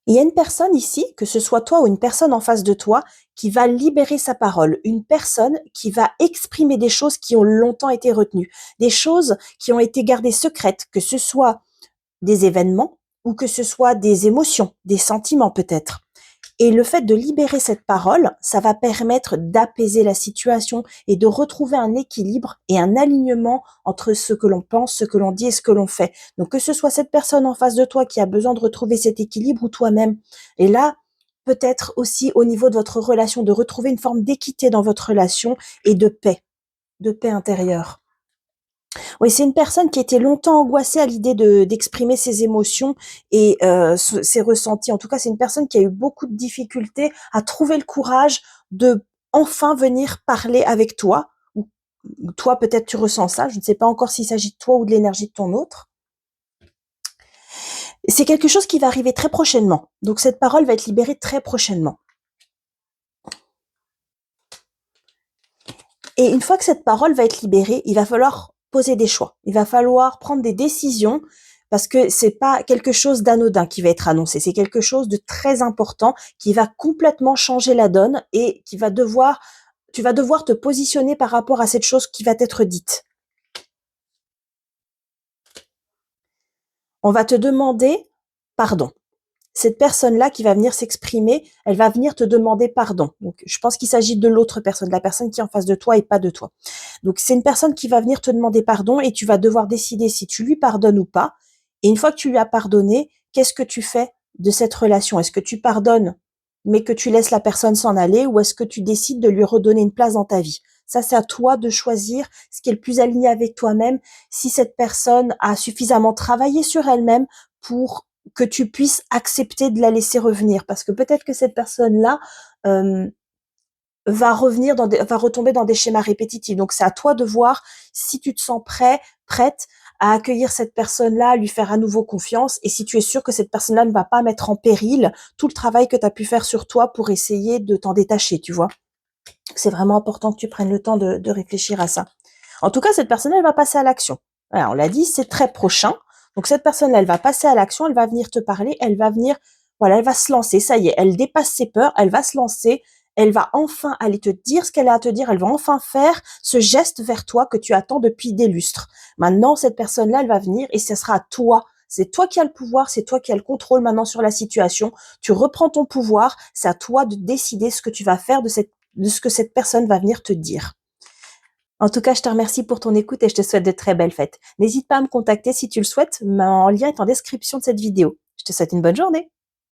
Il y a une personne ici, que ce soit toi ou une personne en face de toi, qui va libérer sa parole, une personne qui va exprimer des choses qui ont longtemps été retenues, des choses qui ont été gardées secrètes, que ce soit des événements ou que ce soit des émotions, des sentiments peut-être. Et le fait de libérer cette parole, ça va permettre d'apaiser la situation et de retrouver un équilibre et un alignement entre ce que l'on pense, ce que l'on dit et ce que l'on fait. Donc que ce soit cette personne en face de toi qui a besoin de retrouver cet équilibre ou toi-même. Et là, peut-être aussi au niveau de votre relation, de retrouver une forme d'équité dans votre relation et de paix intérieure. Oui, c'est une personne qui était longtemps angoissée à l'idée d'exprimer ses émotions et ses ressentis. En tout cas, c'est une personne qui a eu beaucoup de difficultés à trouver le courage de enfin venir parler avec toi. Ou toi, peut-être tu ressens ça. Je ne sais pas encore s'il s'agit de toi ou de l'énergie de ton autre. C'est quelque chose qui va arriver très prochainement. Donc cette parole va être libérée très prochainement. Et une fois que cette parole va être libérée, il va falloir poser des choix. Il va falloir prendre des décisions parce que c'est pas quelque chose d'anodin qui va être annoncé. C'est quelque chose de très important qui va complètement changer la donne et tu vas devoir te positionner par rapport à cette chose qui va être dite. On va te demander pardon. Cette personne-là qui va venir s'exprimer, elle va venir te demander pardon. Donc, je pense qu'il s'agit de l'autre personne, de la personne qui est en face de toi et pas de toi. Donc, c'est une personne qui va venir te demander pardon et tu vas devoir décider si tu lui pardonnes ou pas. Et une fois que tu lui as pardonné, qu'est-ce que tu fais de cette relation? Est-ce que tu pardonnes, mais que tu laisses la personne s'en aller, ou est-ce que tu décides de lui redonner une place dans ta vie? Ça, c'est à toi de choisir ce qui est le plus aligné avec toi-même, si cette personne a suffisamment travaillé sur elle-même pour que tu puisses accepter de la laisser revenir. Parce que peut-être que cette personne-là va retomber dans des schémas répétitifs. Donc c'est à toi de voir si tu te sens prête à accueillir cette personne-là, à lui faire à nouveau confiance, et si tu es sûr que cette personne-là ne va pas mettre en péril tout le travail que tu as pu faire sur toi pour essayer de t'en détacher, tu vois. C'est vraiment important que tu prennes le temps de réfléchir à ça. En tout cas, cette personne, elle va passer à l'action. Voilà, on l'a dit, c'est très prochain. Donc cette personne-là, elle va passer à l'action, elle va venir te parler, elle va venir, voilà, elle va se lancer. Ça y est, elle dépasse ses peurs, elle va se lancer, elle va enfin aller te dire ce qu'elle a à te dire, elle va enfin faire ce geste vers toi que tu attends depuis des lustres. Maintenant, cette personne-là, elle va venir et ce sera à toi. C'est toi qui as le pouvoir, c'est toi qui as le contrôle maintenant sur la situation. Tu reprends ton pouvoir, c'est à toi de décider ce que tu vas faire de ce que cette personne va venir te dire. En tout cas, je te remercie pour ton écoute et je te souhaite de très belles fêtes. N'hésite pas à me contacter si tu le souhaites, mon lien est en description de cette vidéo. Je te souhaite une bonne journée.